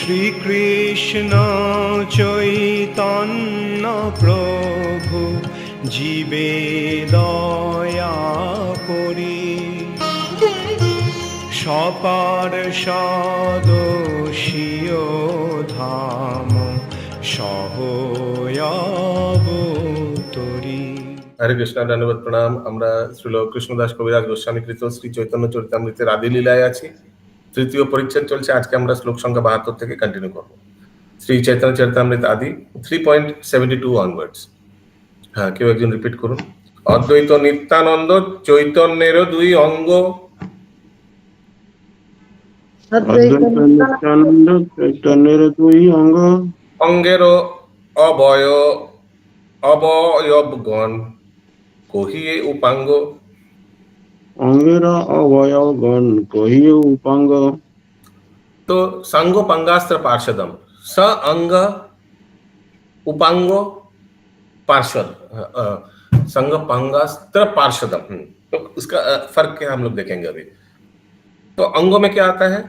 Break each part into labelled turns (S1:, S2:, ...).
S1: শ্রীকৃষ্ণ চৈতন্য প্রভু জীবে দয়া করি, সপার্ষদস্য ধাম সহয়াবতরি।
S2: হরে কৃষ্ণ, ধন্যবাদ, প্রণাম। আমরা শ্রীল কৃষ্ণদাস কবিরাজ গোস্বামী কৃত শ্রী চৈতন্য চরিতামৃতের আদি লীলায় আছি। তৃতীয় পরিচ্ছেদ চলছে। আজকে আমরা শ্লোক সংখ্যা 72 থেকে কন্টিনিউ করব। শ্রী চৈতন্য চরিতামৃত আদি 3.72 অনওয়ার্ডস। হ্যাঁ, কেউ একজন রিপিট করুন। অদ্বৈত নিত্যানন্দ চৈতন্যের দুই অঙ্গ,
S3: অদ্বৈত নিত্যানন্দ চৈতন্যের দুই অঙ্গ,
S2: অঙ্গের অবয়বগণ কহিয়ে উপাঙ্গ,
S3: অঙ্গের অবয়বগণ কহিয়ে উপাঙ্গ।
S2: তো সাঙ্গ পাঙ্গাস্ত্র পার্षदम, स अंग उपांग पार्षद, संग पांगास्त्र पार्षदम। तो उसका फर्क क्या हम लोग देखेंगे अभी। तो अंगों में क्या आता है?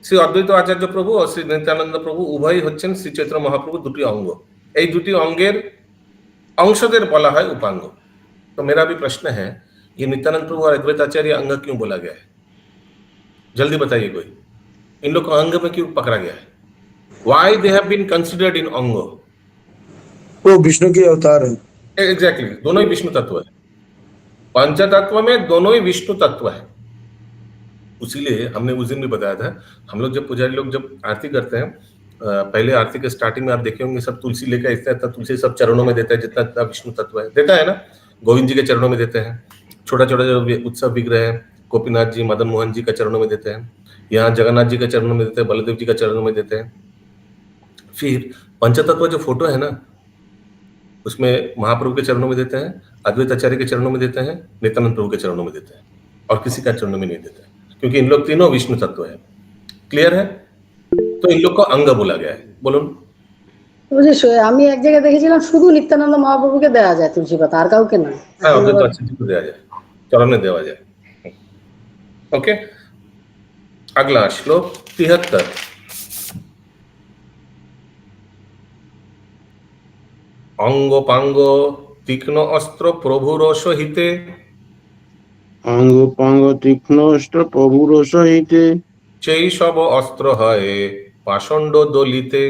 S2: श्री अद्वैत आचार्य प्रभु और श्री नित्यानंद प्रभु उभय হচ্ছেন শ্রী চৈতন্য মহাপ্রভু দুটি অঙ্গ। এই দুটি অঙ্গের অংশদের বলা হয় উপাঙ্গ। तो मेरा भी प्रश्न है, ये नित्यानंद प्रभु और अद्वैत आचार्य अंग क्यों बोला गया है? जल्दी बताइए कोई। इन लोग को अंग में क्यों पकड़ा गया है? Why they have been considered in अंग?
S4: वो विष्णु के अवतार है।
S2: एग्जैक्टली, दोनों ही विष्णु तत्व है। पंच तत्व में दोनों ही विष्णु तत्व है। उसीलिए हमने उस दिन भी बताया था, हम लोग जब पुजारी लोग जब आरती करते हैं, पहले आरती के स्टार्टिंग में आप देखे होंगे सब तुलसी लेकर इतना तुलसी सब चरणों में देता है, जितना विष्णु तत्व है देता है ना। गोविंद जी के चरणों में देते हैं, छोटा छोटा जो उत्सव विग्रह है गोपीनाथ जी मदन मोहन जी का चरणों में देते हैं, यहाँ जगन्नाथ जी के चरणों में देते हैं, बलदेव जी का चरणों में देते हैं। फिर पंचतत्व जो फोटो है ना, उसमें महाप्रभु के चरणों में देते हैं, अद्वैत आचार्य के चरणों में देते हैं, नित्यानंद प्रभु के चरणों में देते हैं, और किसी का चरणों में नहीं देते हैं, क्योंकि इन लोग तीनों विष्णु तत्व है। क्लियर है? तो इन लोग को अंग बोला गया है। बोलून।
S5: আমি এক জায়গায় দেখেছিলাম শুধু নিত্যানন্দ মহাপ্রভুকে দেওয়া যায় তুলসী পাতা, আর কাউকে না।
S2: हाँ, अद्वैत आचार्य को दिया जाए, चरण में देवा जाए। ओके, अगला श्लोक 73। অঙ্গ পাঙ্গ তীক্ষ্ণ অস্ত্র প্রভুর সহিতে,
S3: অঙ্গ পাঙ্গ তীক্ষ্ণ অস্ত্র প্রভুর সহিতে,
S2: সেই সব অস্ত্র হয় পাষণ্ড দলিতে।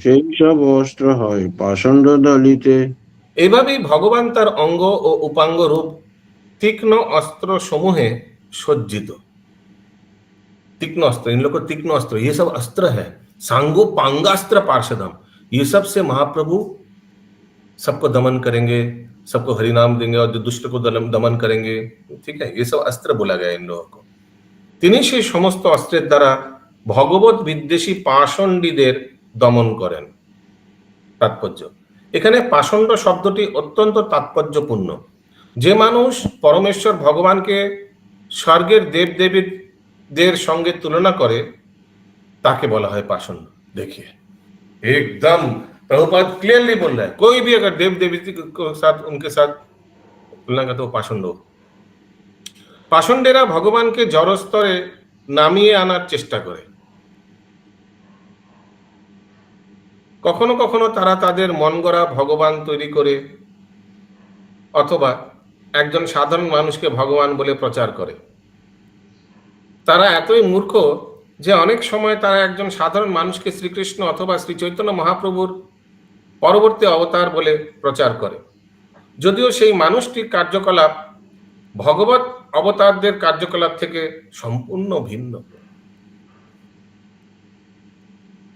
S3: সেই সব অস্ত্র হয় পাষণ্ড দলিতে।
S2: এইভাবেই ভগবান তার অঙ্গ ও উপাঙ্গ রূপ तीक्ष्ण अस्त्र समूहे सज्जित। तीक्ष्ण अस्त्र, इन लोग को तीक्ष्ण अस्त्र, ये सब अस्त्र है। सांगो पांगास्त्र पार्षदम, ये सब से महाप्रभु सबको दमन करेंगे, सबको हरिनाम देंगे, और जो दुष्ट को दमन करेंगे। ठीक है, ये सब अस्त्र बोला गया इन लोगों को। তিনি সেই সমস্ত অস্ত্রের দ্বারা ভগবত বিদ্বেষী পাষণ্ডীদের দমন করেন। তাৎপর্য, এখানে পাষণ্ড শব্দটি অত্যন্ত তাৎপর্যপূর্ণ। যে মানুষ পরমেশ্বর ভগবানকে স্বর্গের দেবদেবীদের সঙ্গে তুলনা করে তাকে বলা হয় पाषंड। देखिए एकदम प्रभुपाद क्लियरली बोल रहा है, कोई भी अगर देव देवी के साथ उनके साथ तुलना करते हो पाषंड हो। পাষণ্ডেরা ভগবানকে জড়স্তরে নামিয়ে আনার চেষ্টা করে। কখনো কখনো তারা তাদের মন গড়া ভগবান তৈরি করে, অথবা একজন সাধারণ মানুষকে ভগবান বলে প্রচার করে। তারা এতই মূর্খ যে অনেক সময় তারা একজন সাধারণ মানুষকে শ্রীকৃষ্ণ অথবা শ্রী চৈতন্য মহাপ্রভুর পরবর্তী অবতার বলে প্রচার করে, যদিও সেই মানুষটির কার্যকলাপ ভগবত অবতারদের কার্যকলাপ থেকে সম্পূর্ণ ভিন্ন।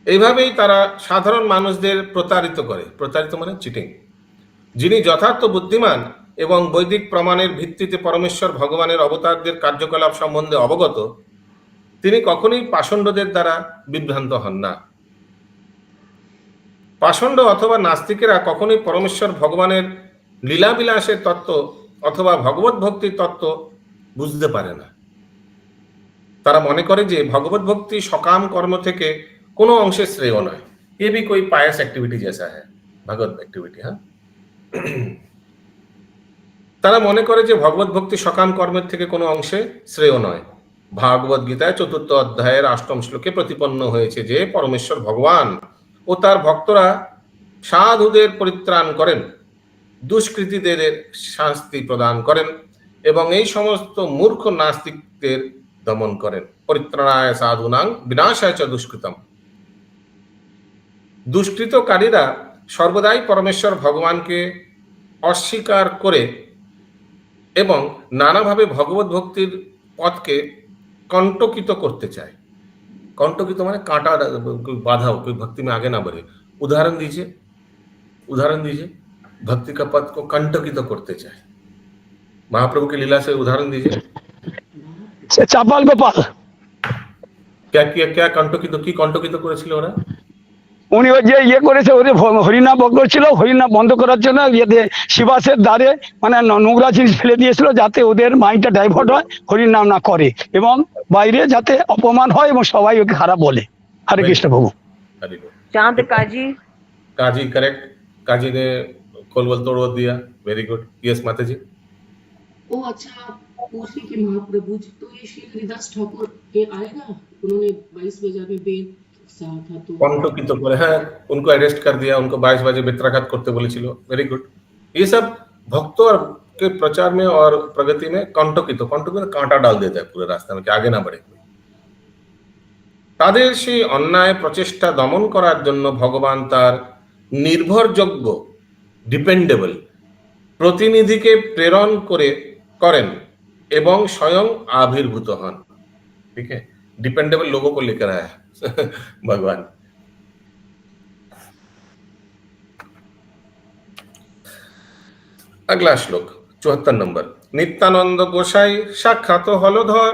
S2: এইভাবেই তারা সাধারণ মানুষদের প্রতারিত করে। প্রতারিত মানে চিটিং। যিনি যথার্থ বুদ্ধিমান এবং বৈদিক প্রমাণের ভিত্তিতে পরমেশ্বর ভগবানের অবতারদের কার্যকলাপ সম্বন্ধে অবগত, তিনি কখনোই পাষণ্ডদের দ্বারা বিভ্রান্ত হন না। পাষণ্ড অথবা নাস্তিকেরা কখনোই পরমেশ্বর ভগবানের লীলাবিলাসের তত্ত্ব অথবা ভগবত ভক্তির তত্ত্ব বুঝতে পারে না। তারা মনে করে যে ভগবত ভক্তি সকাম কর্ম থেকে কোনো অংশে শ্রেয় নয়। ये भी कोई पायस एक्टिविटी जैसा है, भगवत एक्टिविटी। हाँ, তারা মনে করে যে ভগবত ভক্তি সকাম কর্মের থেকে কোনো অংশে শ্রেয় নয়। ভাগবত গীতায় 4th অধ্যায়ের 8ম শ্লোকে প্রতিপন্ন হয়েছে যে পরমেশ্বর ভগবান ও তার ভক্তরা সাধুদের পরিত্রাণ করেন, দুষ্কৃতীদের শাস্তি প্রদান করেন এবং এই সমস্ত মূর্খ নাস্তিকদের দমন করেন। পরিত্রাণায় সাধুনাং বিনাশায় চ দুষ্কৃতম। দুষ্কৃতকারীরা সর্বদাই পরমেশ্বর ভগবানকে অস্বীকার করে এবং নানাভাবে ভগবত ভক্তির পথকে कंटकित करते चाहे। कंटकित माने कांटा बाधा हो, कोई भक्ति में आगे ना बढ़े। उदाहरण दीजिए, भक्ति का पथ को कंटकित करते चाहे। महाप्रभु की लीला से उदाहरण दीजिए।
S6: चापाल गोपाल
S2: क्या किया, क्या कंटकित की कंटकित করেছিল ওরা?
S6: উনি ওই যে ইয়ে করেছে, ওরে হরিনাম করছিল, হরিনাম বন্ধ করার জন্য ইয়েতে শিবাসের দ্বারে মানে নোংরা জিনিস ফেলে দিয়েছিল যাতে ওদের মাইন্ডটা ডাইভার্ট হয়, হরিনাম না করে এবং বাইরে যাতে অপমান হয় এবং সবাই ওকে খারাপ বলে। হরে কৃষ্ণ প্রভু।
S7: चांद काजी
S2: काजी करेक्ट, काजी ने कोलबल तोड़ दिया। वेरी गुड, यस माता जी।
S8: ओ अच्छा, पूछ रही कि महाप्रभु जी तो ये श्री हरिदास ठाकुर के आएगा, उन्होंने 22 बजे में वेद कहा था तो
S2: कंटकित करे, हाँ उनको अरेस्ट कर दिया, उनको 22 बजे बेत्राघात करते बोलेছিল। Very good. ये सब भक्तों के प्रचार में और प्रगति में कंटकित कांटा डाल देता है पूरे रास्ते में कि आगे ना बढ़े। তাদের সেই অন্যায় প্রচেষ্টা দমন করার জন্য ভগবান তার নির্ভরযোগ্য ডিপেন্ডেবল প্রতিনিধিকে প্রেরণ করেন এবং স্বয়ং আবির্ভূত হন। ठीक है, डिपेंडेबल लोगों को लेकर आया भगवान। अगला श्लोक 74 नंबर। नित्यानंद गोसाई साक्षात हलधर,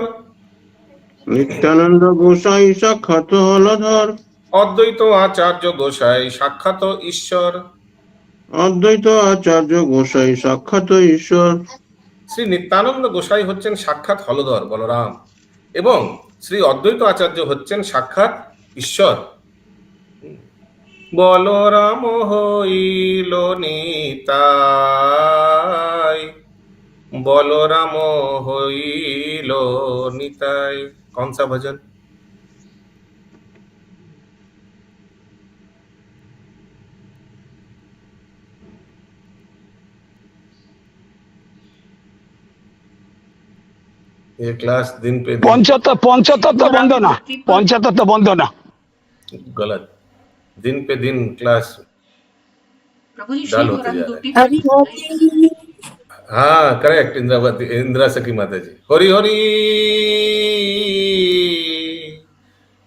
S3: नित्यानंद गोसाई साक्षात हलधर,
S2: अद्वैत आचार्य गोसाई साक्षात ईश्वर,
S3: अद्वैत आचार्य गोसाई साक्षात ईश्वर।
S2: শ্রী নিত্যানন্দ গোসাই হচ্ছেন সাক্ষাৎ হলধর বলরাম এবং শ্রী অদ্বৈত আচার্য হচ্ছেন সাক্ষাৎ ঈশ্বর। বলরাম হইল নিতাই, বলরাম হইল নিতাই। कौन सा भजन? ये क्लास दिन पे दिन
S6: পঞ্চতত্ত্ব বন্দনা, পঞ্চতত্ত্ব বন্দনা।
S2: गलत, दिन पे दिन क्लास
S8: प्रभु जी
S2: डाल
S8: श्री
S2: होते जा रहा है।
S8: हरि
S2: हाँ करेक्ट, इंद्रावती, इंदिरा सखी माता जी। हरि हरि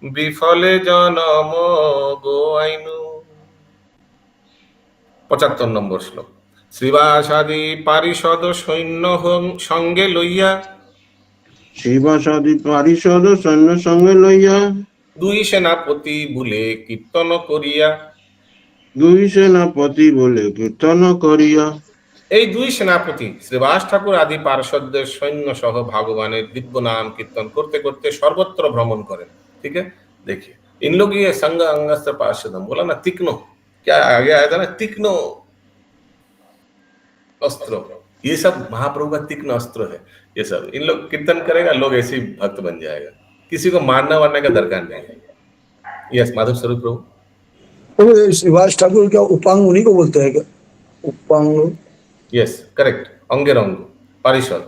S2: विफले जन्म गोआइनु। 75 নম্বর শ্লোক। শ্রীবাসাদি পারিষদ সৈন্য সঙ্গে লইয়া,
S3: শিবাসাদি পারিষদ সৈন্য সঙ্গে লইয়া,
S2: দুই সেনাপতি বলে কীর্তন করিয়া,
S3: দুই সেনাপতি বলে কীর্তন করিয়া।
S2: এই দুই সেনাপতি শ্রীবাস ঠাকুর আদি পার্শ্বদের সৈন্য সহ भगवाনের दिव्य नाम कीर्तन करते करते सर्वत्र भ्रमण करें। ठीक है, देखिए इन लोग ये संग अंगस्त्र पार्षदम बोला ना, तीक्ष्ण, क्या आगे आया था ना, तीक्ष्ण अस्त्र, ये सब महाप्रभु का तीक्ष्ण अस्त्र है। ये सब इन लोग कीर्तन करेगा, लोग ऐसे ही भक्त बन जाएगा, किसी को मारना वारने का दरकार नहीं है। यस माधव स्वरूप प्रभु।
S4: तो ये श्रीवास ठाकुर क्या उपांग उन्हीं को बोलते हैं क्या? उपांग,
S2: यस करेक्ट, अंगे रंग पारिषद।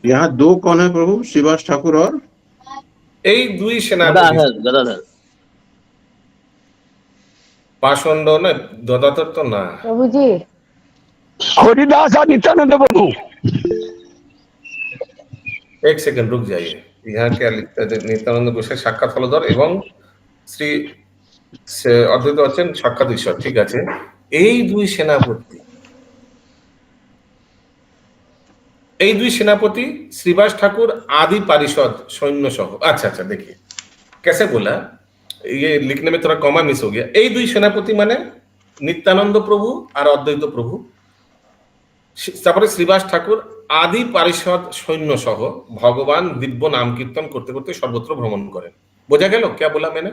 S3: यहाँ दो कौन है प्रभु, शिवास ठाकुर और
S2: এই দুই সেনাপতি পাষণ্ড না, গদাধর তো না।
S5: प्रभु जी
S6: হরিদাস আর নিত্যানন্দ প্রভু।
S2: एक सेकंड रुक जाइए, यहाँ क्या लिखता है? नित्यानंद गोसाई साक्षात हलधर এবং শ্রী অদ্বৈত আছেন সাক্ষাৎ ঈশ্বর। ঠিক আছে, এই দুই সেনাপতি श्रीवास ठाकुर आदि पारिषद सैन्य सह। अच्छा अच्छा, देखिए कैसे बोला, ये लिखने में थोड़ा कॉमा मिस हो गया। এই দুই সেনাপতি মানে নিত্যানন্দ প্রভু আর অদ্বৈত প্রভু, তারপরে শ্রীবাস ঠাকুর আদি পারিষদ সৈন্য সহ ভগবান দিব্য নাম কীর্তন করতে করতে সর্বত্র ভ্রমণ করেন। বোঝা গেল क्या बोला मैंने?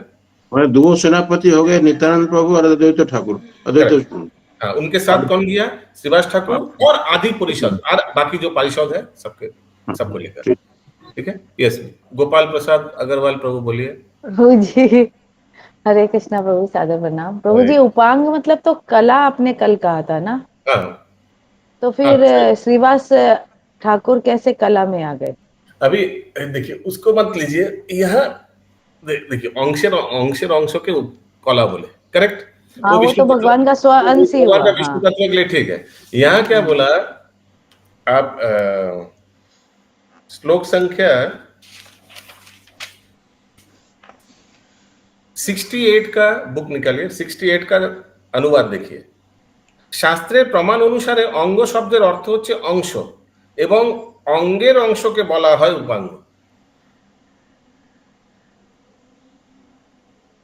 S3: दो सेनापति हो गए, नित्यानंद प्रभु और अद्वैत ठाकुर। अद्वैत
S2: हाँ, उनके साथ कौन गया? श्रीवास ठाकुर और आदि परिषद और बाकी जो पारिषद है सबको लेकर। ठीक है। यस, गोपाल प्रसाद अग्रवाल प्रभु बोलिए।
S7: प्रभु जी हरे कृष्णा प्रभु, सादर प्रणाम प्रभु जी। उपांग मतलब तो कला आपने कल कहा था ना,
S2: हाँ
S7: तो
S2: हाँ,
S7: फिर श्रीवास ठाकुर कैसे कला में आ गए?
S2: अभी देखिए उसको मत लीजिए, यहाँ देखिए अंशेर अंश के कला बोले, करेक्ट।
S7: हाँ, वो
S2: विष्णु
S7: तो
S2: तत्व,
S7: भगवान का स्व अंश ही
S2: भगवान
S7: हुआ।
S2: का
S7: हाँ
S2: विष्णु तत्व के लिए ठीक है। यहाँ क्या बोला आप, श्लोक संख्या 68 का बुक निकालिए, 68 का अनुवाद देखिए। শাস্ত্রের প্রমাণ অনুসারে অঙ্গ শব্দের অর্থ হচ্ছে অংশ এবং অঙ্গের অংশকে বলা হয় উপাঙ্গ।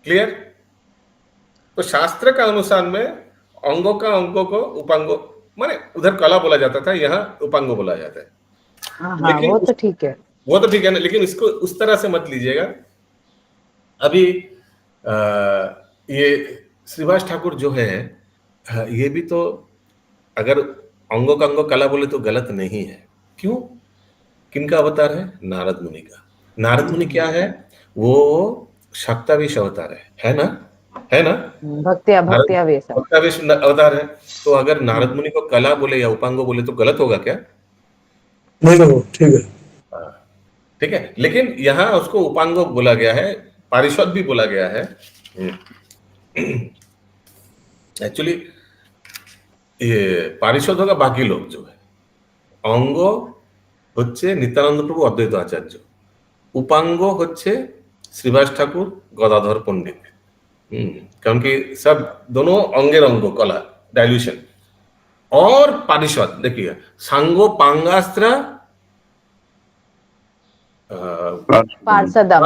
S2: क्लियर? तो शास्त्र का अनुसार में अंगों का अंगों को उपांग माने उधर कला बोला जाता था, यहाँ उपांग बोला जाता है।
S7: हाँ,
S2: लेकिन
S7: वो तो ठीक है।
S2: वो तो ठीक है ना, लेकिन इसको उस तरह से मत लीजिएगा। अभी ये श्रीवास ठाकुर जो है, ये भी तो अगर अंगों का अंगों कला बोले तो गलत नहीं है। क्यों? किनका अवतार है? नारद मुनि का। नारद मुनि क्या है? वो शक्तावेश अवतार है ना? है ना?
S7: भक्त्यावेश।
S2: भक्तावेश अवतार है। तो अगर नारद मुनि को कला बोले या उपांगो बोले तो गलत होगा क्या?
S4: नहीं तो ठीक है।
S2: हाँ, ठीक है। लेकिन यहाँ उसको उपांगो बोला गया है, पारिषद भी बोला गया है। एक्चुअली ये पारिषद होगा बाकी लोग जो है, অঙ্গ হচ্ছে নিত্যানন্দ প্রভু অদ্বৈত আচার্য, উপাঙ্গ হচ্ছে শ্রীবাস ঠাকুর गदाधर पंडित। क्योंकि सब दोनों अंगेर अंगो कला डाइल्यूशन। और पारिषद देखिए सांगो पांगास्त्र
S7: पार्षदम।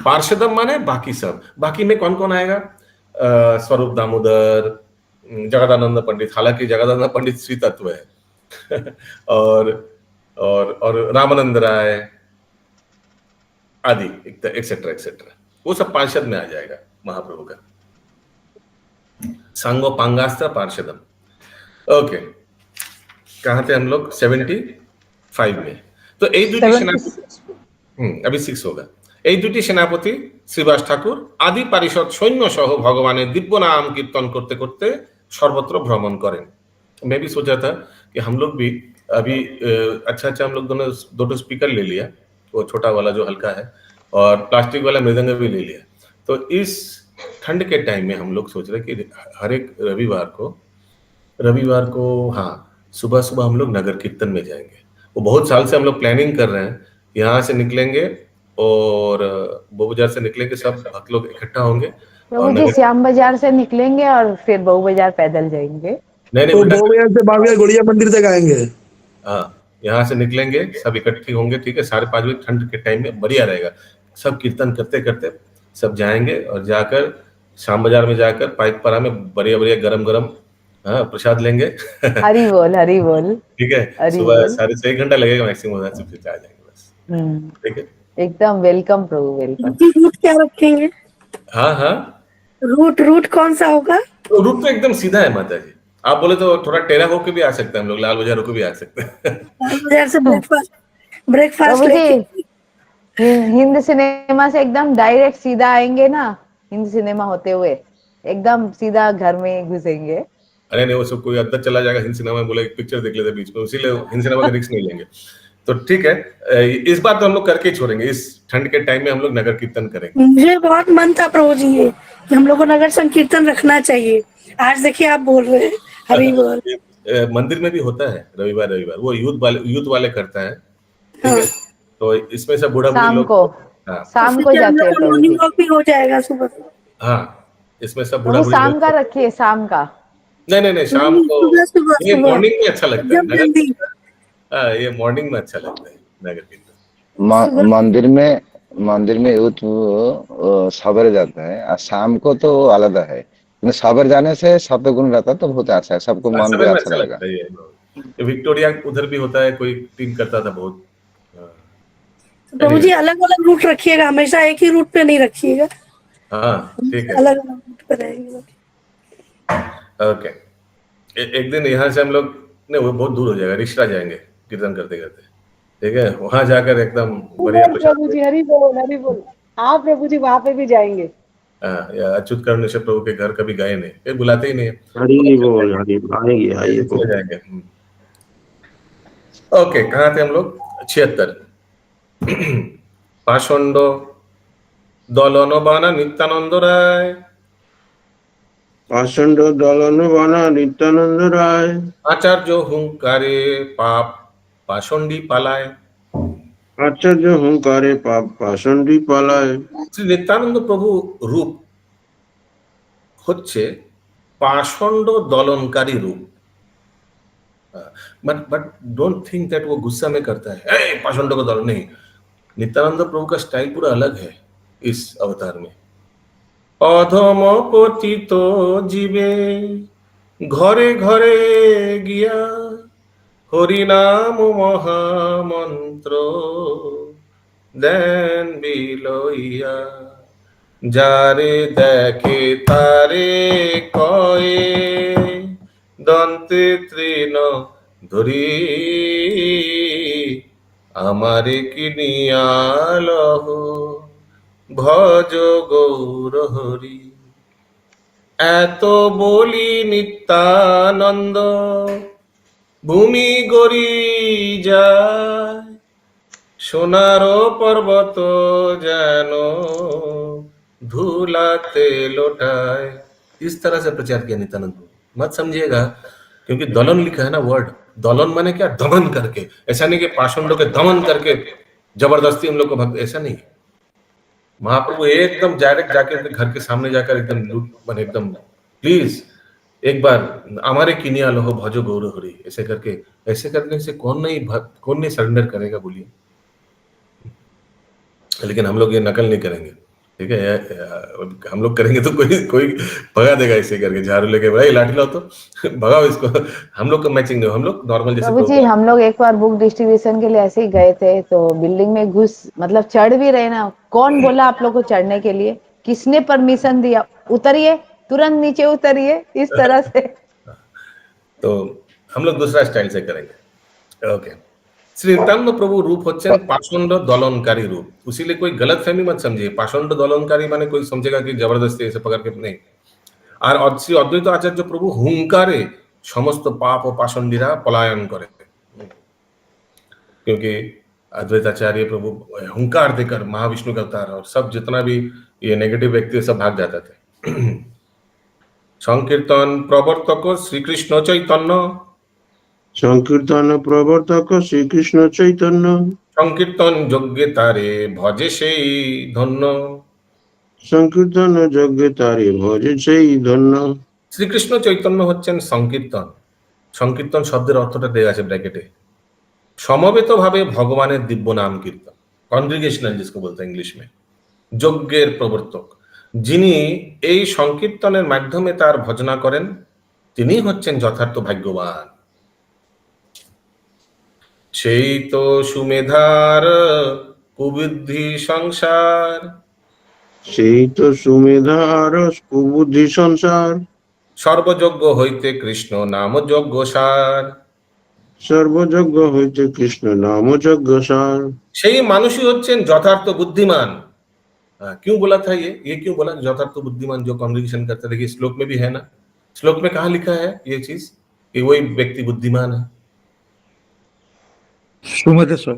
S2: पार्षदम माने बाकी सब। बाकी में कौन कौन आएगा? स्वरूप दामोदर, जगदानंद पंडित, हालांकि जगदानंद पंडित श्री तत्व है और रामानंद राय आदि एक्सेट्रा एक्सेट्रा, वो सब पार्षद में आ जाएगा महाप्रभु का। सांगो पांगास्त्र पार्षदम। ओके, कहाँ थे हम लोग? 75 में। तो এই দুটি সেনাপতি, अभी 6 होगा। এই দুটি সেনাপতি শ্রীবাস ঠাকুর আদি পারিষদ সৈন্য সহ ভগবানের দিব্য নাম कीर्तन करते करते सर्वत्र भ्रमण करें। मैं भी सोचा था कि हम लोग भी अभी अच्छा हम लोग दोनों दो स्पीकर ले लिया, वो छोटा वाला जो हल्का है, और प्लास्टिक वाला मृदंग भी ले लिया। तो इस ठंड के टाइम में हम लोग सोच रहे कि हर एक रविवार को हाँ सुबह सुबह हम लोग नगर कीर्तन में जाएंगे। वो बहुत साल से हम लोग प्लानिंग कर रहे हैं। यहाँ से निकलेंगे और बहू बाजार से निकलेंगे, सब भक्त लोग इकट्ठा होंगे।
S7: प्रभु जी श्याम बाजार से निकलेंगे और फिर बहू बाजार पैदल जाएंगे।
S2: नहीं
S4: तो बाजार से बाविया गुड़िया मंदिर तक आएंगे।
S2: हाँ, यहाँ से निकलेंगे, सब इकट्ठे होंगे, ठीक है। 5:30 बजे ठंड के टाइम में बढ़िया रहेगा। सब कीर्तन करते करते सब जाएंगे और जाकर शाम बाजार में जाकर पाइकपारा में बढ़िया बढ़िया गरम प्रसाद लेंगे।
S7: हरी बोल
S2: ठीक है। सुबह 6:30 1 घंटा लगेगा मैक्सिमम, उधर से फिर आ जाएंगे बस। ठीक है,
S7: एकदम वेलकम प्रभु, वेलकम।
S9: रूट क्या रखेंगे?
S2: हाँ
S9: रूट कौन सा होगा?
S2: तो रूट तो एकदम सीधा है माता जी। आप बोले तो थोड़ा टेढ़ा होके भी आ सकते हैं हम लोग, लाल बाजार होके भी आ सकते हैं।
S9: लाल बाजार से ब्रेकफास्ट लेके
S7: हिंद सिनेमा से एकदम डायरेक्ट सीधा आएंगे ना, हिंद सिनेमा होते हुए एकदम सीधा घर में घुसेंगे।
S2: अरे नहीं, वो सब कोई अंदर चला जाएगा हिंद सिनेमा में, बोले पिक्चर देख लेते बीच में, इसीलिए हिंद सिनेमा का रिस्क नहीं लेंगे। तो ठीक है, इस बार तो हम लोग करके ही छोड़ेंगे। इस ठंड के टाइम में हम लोग नगर कीर्तन करेंगे।
S9: मुझे बहुत मन था प्रभु जी ये कि हम लोग को नगर संकीर्तन रखना चाहिए। आज देखिए आप बोल रहे हैं, हरी बोल।
S2: मंदिर में भी होता है रविवार, वो यूथ वाले करता है, ठीक है। तो इसमें सब बूढ़ा
S7: शाम
S2: लोग
S7: शाम को जाते हैं।
S9: मॉर्निंग वॉक भी हो जाएगा सुबह।
S2: हाँ, इसमें सब बूढ़ा
S7: शाम का रखिए, शाम का।
S2: नहीं शाम को, ये मॉर्निंग में अच्छा लगता है। ये मॉर्निंग में अच्छा लगता है नगर कीर्तन।
S10: मंदिर में यूथ सवेरे जाते हैं और शाम को तो अलग है, सवेरे जाने से शब्द गुण रहता है तो बहुत अच्छा है, सबको मन भी अच्छा लगेगा।
S2: विक्टोरिया उधर भी होता है, कोई टीम करता था बहुत।
S9: प्रभु जी अलग अलग रूट रखिएगा, हमेशा एक ही रूट पे नहीं रखिएगा।
S2: हाँ ठीक है,
S9: अलग अलग रूट पे रहेंगे।
S2: ओके, एक दिन यहाँ से हम लोग नहीं, वो बहुत दूर हो जाएगा, रिश्ता जाएंगे कीर्तन करते करते। ठीक है, वहां जाकर एकदम बढ़िया प्रसाद
S5: प्रभु जी हरि बोल हरि बोल। हाँ प्रभु जी वहां पे भी जाएंगे।
S2: या अच्युत करुणेश्वर प्रभु के घर कभी गए नहीं, ये बुलाते ही नहीं है।
S3: हरि बोल, हरि बोल, आएंगे आइए
S2: इसमें जाएंगे। ओके, कहाँ थे हम लोग? 76। पाषंड দলন বানা নিত্যানন্দ রায়,
S3: पाषंड दलन बना नित्यानंद राय,
S2: आचार्य হুঙ্কারে পাপ পাষণ্ডী পালায়।
S3: आचार्य हुंकारे पाप पाषंडी पालाय।
S2: শ্রী নিত্যানন্দ প্রভু রূপ হচ্ছে পাষণ্ড দলনকারী रूप। बट डोंट थिंक दैट वो गुस्सा में करता है, ए पाषंड को दलन नहीं। नित्यानंद प्रभु का स्टाइल पूरा अलग है इस अवतार में। অধম পতিত জীবে ঘরে ঘরে গিয়া হরিনাম মহামন্ত্র দেন বিলইয়া, যারে দেখে তারে কয়ে দন্তে তৃণ ধরি, আমারে কিনিয়া লহ ভজ গৌর হরি। এত বলি নিত্যানন্দ ভূমি গড়ি যায়, সোনার পর্বত যেন धूलाते लौटाए। इस तरह से प्रचार किया नित्यानंद। मत समझिएगा, क्योंकि दलन लिखा है ना वर्ड, दलन माने क्या? दमन करके। ऐसा नहीं कि पाषंडों के दमन करके जबरदस्ती हम लोग को भक्त, ऐसा नहीं। महाप्रभु एकदम डायरेक्ट जाकर घर के सामने जाकर एकदम लूट बने, एकदम प्लीज एक बार हमारे किनिया लोहो भजो गौर हरि, ऐसे करके। ऐसे करने से कौन नहीं सरेंडर करेगा बोलिए? लेकिन हम लोग ये नकल नहीं करेंगे, ठीक है? हम लोग करेंगे तो कोई भगा देगा ऐसे करके, झाड़ू लेके भाई लाठी लाओ तो भगाओ इसको। हम लोग का मैचिंग नहीं, हम लोग नॉर्मल जैसे।
S7: प्रभु जी हम लोग एक बार बुक डिस्ट्रीब्यूशन के लिए ऐसे ही गए थे, तो बिल्डिंग में घुस मतलब चढ़ भी रहे ना, कौन बोला आप लोग को चढ़ने के लिए? किसने परमिशन दिया? उतरिए, तुरंत नीचे उतरिए, इस तरह से।
S2: तो हम लोग दूसरा स्टाइल से करेंगे। ओके, श्री नित्यानंद प्रभु रूप হচ্ছেন পাষণ্ড দলনকারী रूप। इसीलिए कोई गलत फहमी मत समझिए, पाषंड दलनकारी माने कोई समझेगा कि जबरदस्ती ऐसे पकड़ के, नहीं। আর শ্রী অদ্বৈত আচার্য প্রভু হুঙ্কারে समस्त पाप और पाषंडीरा पलायन करे, क्योंकि अद्वैताचार्य प्रभु हुंकार देकर महाविष्णु का अवतार, और सब जितना भी ये नेगेटिव व्यक्ति सब भाग जाते थे। संकीर्तन प्रवर्तक श्री कृष्ण चैतन्य,
S3: संकीर्तन प्रवर्तक श्री कृष्ण चैतन्य,
S2: संकीर्तन यज्ञे तारे भजे সেই ধন্য,
S3: संकीर्तन यज्ञे तारे भजे সেই ধন্য।
S2: শ্রীকৃষ্ণ চৈতন্য হচ্ছেন সংকীর্তন। সংকীর্তন শব্দের অর্থটা দেওয়া আছে ব্র্যাকেটে। সমবেত ভাবে ভগবানের দিব্য নাম কীর্তন, কনগ্রিগেশনাল जिसको बोलते हैं इंग्लिश में। যজ্ঞের প্রবর্তক, যিনি এই সংকীর্তনের মাধ্যমে তার ভজনা করেন, তিনি হচ্ছেন যথার্থ ভাগ্যবান। সেই তো সুমেধার কুবুদ্ধি সংসার,
S3: সেই তো সুমেধার কুবুদ্ধি সংসার,
S2: সর্বযজ্ঞ হইতে কৃষ্ণ নাম যজ্ঞ সার,
S3: সর্বযজ্ঞ হইতে কৃষ্ণ নাম যজ্ঞ সার।
S2: সেই মানুষই হচ্ছেন যথার্थ बुद्धिमान। क्यों बोला था ये क्यों बोला यथार्थ बुद्धिमान? जो कॉन्ग्रिगेशन करते, देखिए श्लोक में भी है ना, श्लोक में कहाँ लिखा है ये चीज कि वही व्यक्ति बुद्धिमान है?
S4: सुमेधेश्वर।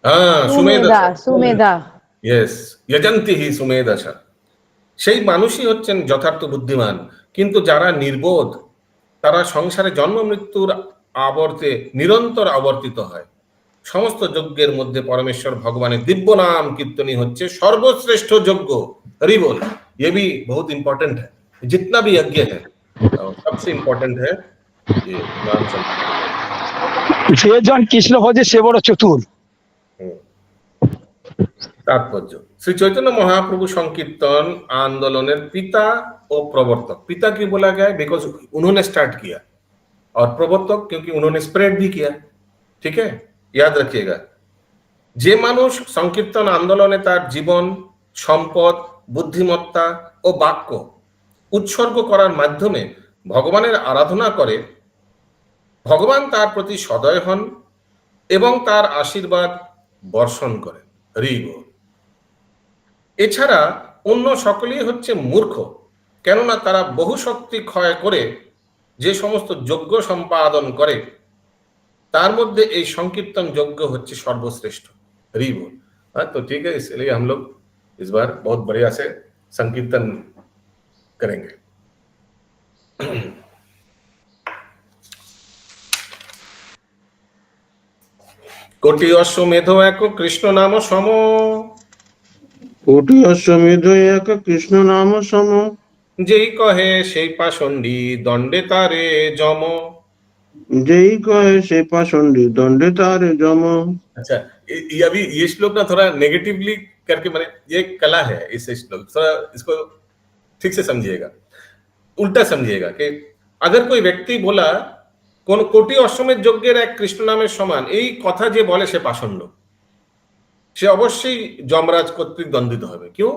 S2: हाँ,
S7: सुमेधा, सुमेधा,
S2: यस, यजंती ही सुमेधश। সেই মানুষই হচ্ছেন যথার্থ বুদ্ধিমান। কিন্তু যারা নির্বোধ, তারা সংসারে জন্ম মৃত্যুর আবর্তে নিরন্তর আবর্তিত হয়। সমস্ত যজ্ঞের মধ্যে परमेश्वर भगवान दिव्य नाम कीर्तनी হচ্ছে सर्वश्रेष्ठ यज्ञ। हरि बोल। ये भी बहुत इंपॉर्टेंट है, जितना भी यज्ञ है सबसे इंपॉर्टेंट है ये नाम संकीर्तन।
S6: যে জন কৃষ্ণ ভজে সে বড় চতুর।
S2: तात्पर्य, श्री चैतन्य महाप्रभु संकीर्तन आंदोलনের पिता और प्रवर्तक। पिता क्यों बोला गया है? बिकॉज उन्होंने स्टार्ट किया, और प्रवर्तक क्योंकि उन्होंने स्प्रेड भी किया। ठीक है, याद रखिएगा। যে মানুষ সংকীর্তন আন্দোলনে তার জীবন, সম্পদ, বুদ্ধিমত্তা ও বাক্য উৎসর্গ করার মাধ্যমে ভগবানের আরাধনা করে, ভগবান তার প্রতি সদয় হন এবং তার আশীর্বাদ বর্ষণ করেন। হরি বল। এছাড়া অন্য সকলেই হচ্ছে মূর্খ, কেননা তারা বহু শক্তি ক্ষয় করে যে সমস্ত যজ্ঞ সম্পাদন করে তার মধ্যে এই সংकीर्तन যজ্ঞ হচ্ছে সর্বশ্রেষ্ঠ। हरि बोल। हाँ तो ठीक है, इसलिए हम लोग इस बार बहुत बढ़िया से संकीर्तन करेंगे। কোটি অশ্বমেধ এক কৃষ্ণ নাম সম,
S3: কোটি অশ্বমেধ এক কৃষ্ণ নাম সম,
S2: যেই কহে সেই পাষণ্ডী দণ্ডে তারে যম।
S3: যেই কহে সে পাষণ্ডী দণ্ডে তারে যম।
S2: अच्छा, ये अभी ये श्लोक ना थोड़ा नेगेटिवली करके मैंने, ये कला है इस श्लोक, थोड़ा इसको ठीक से समझिएगा, उल्टा समझिएगा कि अगर कोई व्यक्ति बोला কোন কোটি অশ্বমেধ যজ্ঞের এক কৃষ্ণ নামের সমান, এই কথা যে বলে সে পাষণ্ড, সে অবশ্যই যমরাজ কর্তৃক দণ্ডিত হবে। क्यों?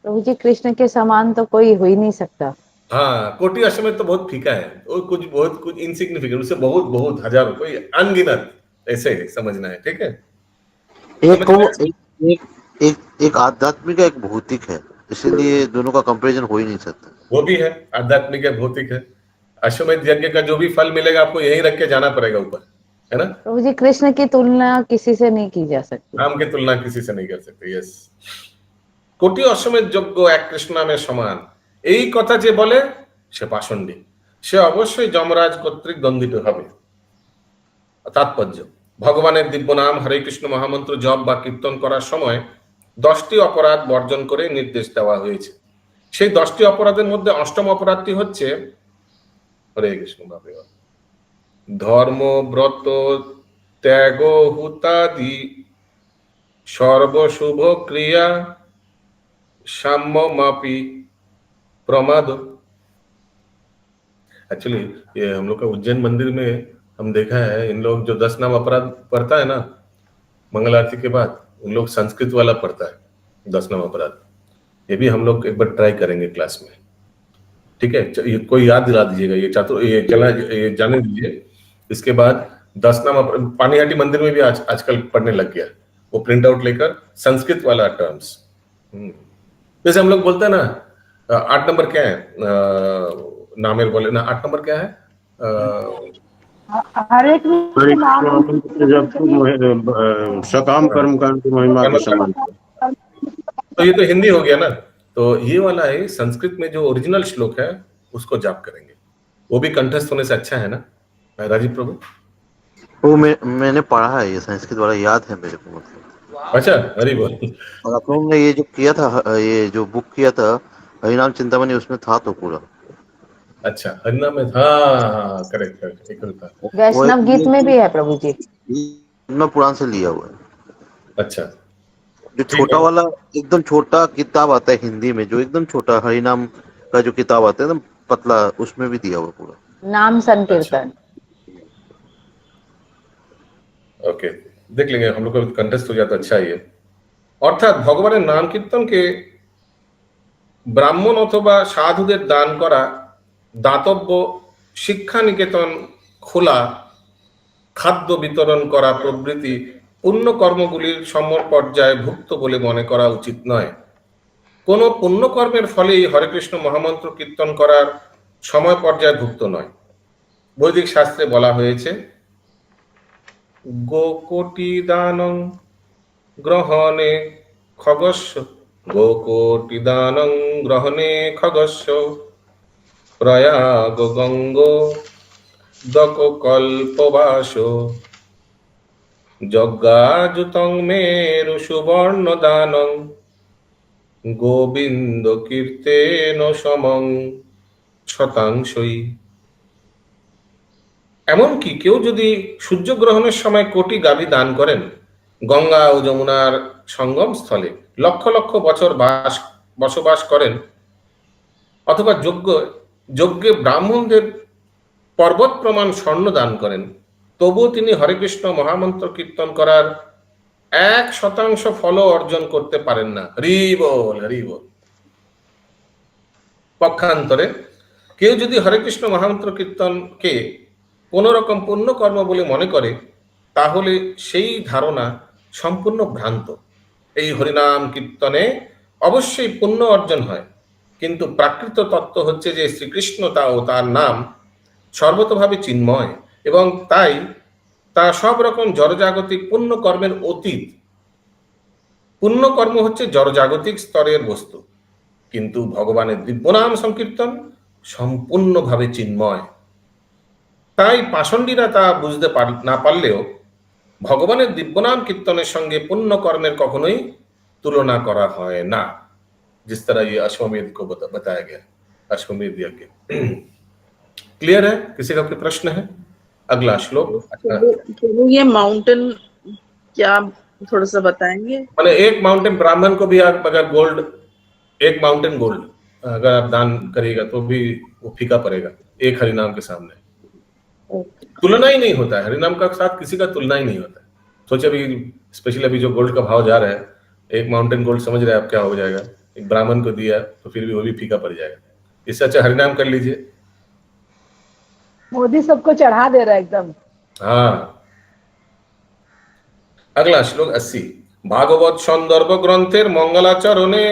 S7: प्रभु जी कृष्ण के समान तो कोई हो ही नहीं सकता।
S2: हाँ, कोटि अश्वमेध तो बहुत फीका है, और कुछ बहुत कुछ इनसिग्निफिकेंट, उससे बहुत बहुत हजारों, कोई अनगिनत, ऐसे समझना है। ठीक है,
S11: एक आध्यात्मिक एक भौतिक है, इसीलिए दोनों का कंपैरिजन हो ही नहीं सकता।
S2: वो भी है, आध्यात्मिक है, भौतिक है। अश्वमेध यज्ञ का जो भी फल मिलेगा आपको यहीं रख के जाना पड़ेगा ऊपर, है ना।
S7: प्रभु जी कृष्ण की तुलना किसी से नहीं की जा सकती।
S2: नाम की तुलना किसी से नहीं कर सकते। यस, কোটি অশ্বমেধ যজ্ঞ এক কৃষ্ণ নামের সমান, এই কথা যে বলে সে পাষণ্ডী, সে অবশ্যই যমরাজ কর্তৃক দণ্ডিত হবে। তাৎপর্য, ভগবানের দিব্য নাম হরে কৃষ্ণ মহামন্ত্র জপ বা কীর্তন করার সময় 10টি অপরাধ বর্জন করে নির্দেশ দেওয়া হয়েছে। সেই 10টি অপরাধের মধ্যে অষ্টম অপরাধটি হচ্ছে হরে কৃষ্ণ ভাবে ধর্ম ব্রত ত্যাগ হুতাদি সর্বশুভ ক্রিয়া साम्य मापी प्रमाद। एक्चुअली ये हम लोग का उज्जैन मंदिर में हम देखा है, इन लोग जो 10 नाम अपराध पढ़ता है ना मंगल आरती के बाद, उन लोग संस्कृत वाला पढ़ता है 10 नाम अपराध। ये भी हम लोग एक बार ट्राई करेंगे क्लास में। ठीक है, ये कोई याद दिला दीजिएगा, ये ये चला, ये जाने दीजिए। इसके बाद 10 नाम पानीहाटी मंदिर में भी आजकल पढ़ने लग गया, वो प्रिंट आउट लेकर संस्कृत वाला टर्म्स। जैसे हम लोग बोलते हैं ना 8 नंबर क्या है, नामेर बोले ना 8 नंबर क्या है,
S9: हरे
S3: सकाम कर्म कांड की महिमा के समान।
S2: तो ये तो हिंदी हो गया ना, तो ये वाला है संस्कृत में जो ओरिजिनल श्लोक है उसको जाप करेंगे, वो भी कंठस्थ होने से अच्छा है ना राजीव प्रभु।
S11: वो मैंने पढ़ा है, ये संस्कृत वाला याद है मेरे को, मतलब।
S2: अच्छा, हरि बोल।
S11: और आप लोगों ने ये जो किया था, ये जो बुक किया था हरिनाम चिंतामणि, उसमें था तो पूरा।
S2: अच्छा, हरिनाम में, हाँ करेक्ट करेक्ट, एक था।
S7: वैष्णव गीत में भी है प्रभु जी,
S11: मैं पुराण से लिया हुआ है।
S2: अच्छा,
S11: जो छोटा वाला एकदम छोटा किताब आता है हिंदी में, जो एकदम छोटा हरिनाम का जो किताब आता है एकदम पतला, उसमें भी दिया हुआ पूरा
S7: नाम संकीर्तन।
S2: ओके, देख लेंगे, हम लोग को कंटेस्ट हो जाता अच्छा ही है। অর্থাৎ ভগবানের নাম কীর্তনকে ব্রাহ্মণ অথবা সাধুদের দান করা, দাতব্য, শিক্ষা নিকেতন খোলা, খাদ্য বিতরণ করা প্রভৃতি পুণ্য কর্মগুলির সমপর্যায়ে ভুক্ত বলে মনে করা উচিত নয়। কোন পুণ্য কর্মের ফলেই হরে কৃষ্ণ মহামন্ত্র কীর্তন করার সময় পর্যায়ে ভুক্ত নয়। বৈদিক শাস্ত্রে বলা হয়েছে গোকোটি দানং গ্রহণে খগস্য, গোকোটি দানং গ্রহণে খগস্য, প্রয়াগ গঙ্গ দক কল্পবাস, যজ্ঞাযুতং মেরু সুবর্ণ দানং, গোবিন্দ কীর্তেন সমং শতাংশই। এমনকি কেউ যদি সূর্যগ্রহণের সময় কোটি গাভী দান করেন, গঙ্গা ও যমুনার সঙ্গম স্থলে লক্ষ লক্ষ বছর বসবাস করেন, অথবা যজ্ঞে ব্রাহ্মণদের পর্বত প্রমাণ স্বর্ণ দান করেন, তবুও তিনি হরে কৃষ্ণ মহামন্ত্র কীর্তন করার 1% ফল অর্জন করতে পারেন না। হরি বল, হরি বল। পক্ষান্তরে কেউ যদি হরে কৃষ্ণ মহামন্ত্র কীর্তনকে কোনো রকম পুণ্য কর্ম বলে মনে করে, তাহলে সেই ধারণা সম্পূর্ণ ভ্রান্ত। এই হরিনাম কীর্তনে অবশ্যই পুণ্য অর্জন হয়, কিন্তু প্রাকৃত তত্ত্ব হচ্ছে যে শ্রীকৃষ্ণ ও তার নাম সর্বতভাবে চিন্ময়, এবং তাই তা সব রকম জড়জাগতিক পুণ্য কর্মের অতীত। পুণ্য কর্ম হচ্ছে জড়জাগতিক স্তরের বস্তু, কিন্তু ভগবানের দিব্য নাম সংকীর্তন সম্পূর্ণভাবে চিন্ময়। তাই পাষণ্ডীরা তা বুঝতে না পারলেও ভগবানের দিব্যনাম কীর্তনের সঙ্গে পুণ্য কর্মের কখনোই তুলনা করা হয় না, जिस तरह ये अश्वमेध को बताया गया, अश्वमेध यज्ञ। क्लियर है? किसी का कोई प्रश्न है? अगला श्लोक।
S12: प्रभु ये माउंटेन क्या थोड़ा सा बताएंगे?
S2: मैंने एक माउंटेन ब्राह्मण को भी अगर गोल्ड, एक माउंटेन गोल्ड अगर आप दान करेगा तो भी वो फीका पड़ेगा एक हरिनाम के सामने। तुलना ही नहीं होता है, हरिनाम का साथ किसी का तुलना ही नहीं होता है। सोचे अभी स्पेशली अभी जो गोल्ड का भाव जा रहा है, एक माउंटेन गोल्ड समझ रहे हैं आप क्या हो जाएगा, एक ब्राह्मण को दिया तो फिर भी वो भी फीका पड़ जाएगा। इससे अच्छा हरिनाम कर लीजिए।
S7: मोदी सबको चढ़ा दे रहा है एकदम।
S2: हाँ, अगला श्लोक 80। भागवत सन्दर्भ ग्रंथेर मंगलाचरणे,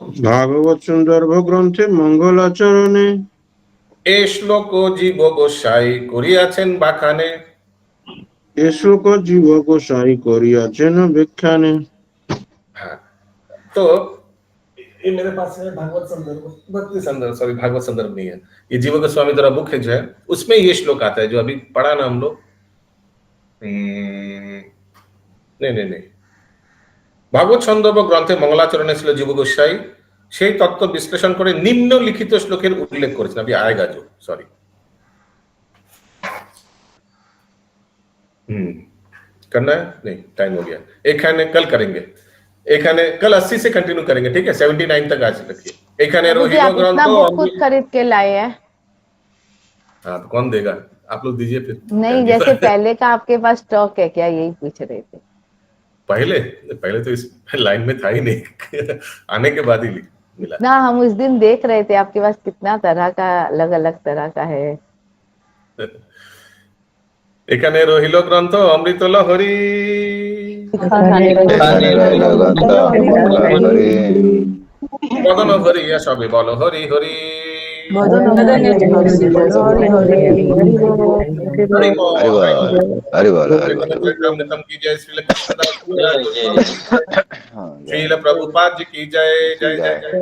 S3: भागवत सुंदर ग्रंथे मंगलाचरणे,
S2: এ শ্লোক জীব গোসাই করিয়াছেন বাখানে।
S3: এ শ্লোক জীব গোসাই করিয়াছেন ব্যাখ্যানে।
S2: हाँ, तो ये मेरे पास है भागवत संदर्भ, भक्ति संदर्भ, सॉरी भागवत संदर्भ नहीं है, ये जीव गोस्वामी द्वारा बुक है जो है, उसमें ये श्लोक आता है जो अभी पढ़ा ना हम लोग। नहीं, भागवत सन्दर्भ ग्रंथे मंगलाचरणे ছিল জীব গোসাই সেই তত্ত্ব বিশ্লেষণ করে নিম্নলিখিত শ্লোকের উল্লেখ করেছেন। अभी आएगा जो, सॉरी करना है नहीं, टाइम हो गया, এখানে कल करेंगे, এখানে कल 80 से कंटिन्यू करेंगे, ठीक है? 79 तक आज रखिए। एखाने रोहित ग्रंथ
S7: खुद खरीद के लाए हैं।
S2: हाँ, तो कौन देगा? आप लोग दीजिए फिर।
S7: नहीं, जैसे पहले का आपके पास स्टॉक है क्या, यही पूछ रहे थे।
S2: पहले तो इस लाइन में था ही नहीं आने के बाद ही मिला
S7: ना, हम उस दिन देख रहे थे आपके पास कितना तरह का, अलग अलग तरह का है।
S2: এখানে রহিল গ্রন্থ অমৃত লহরী, মদন ভরিয়া সবে বল হরি হরি। चरितमृतम की जय, श्रील प्रभुपाद जी की जय, जय जय जय।